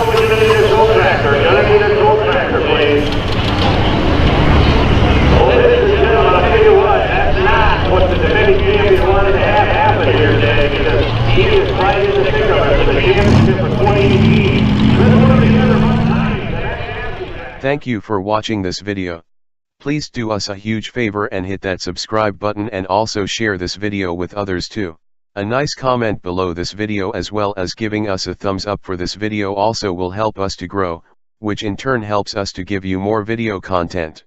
we're gonna need a tool tractor. Gonna need a tool tractor, please. Well, ladies and gentlemen, I'll tell you what, that's not what the defending champion wanted to have happen here today, because he is right in the thick of it for the championship for 2018. Let's put them together one time. Thank you for watching this video. Please do us a huge favor and hit that subscribe button, and also share this video with others too. A nice comment below this video as well as giving us a thumbs up for this video also will help us to grow, which in turn helps us to give you more video content.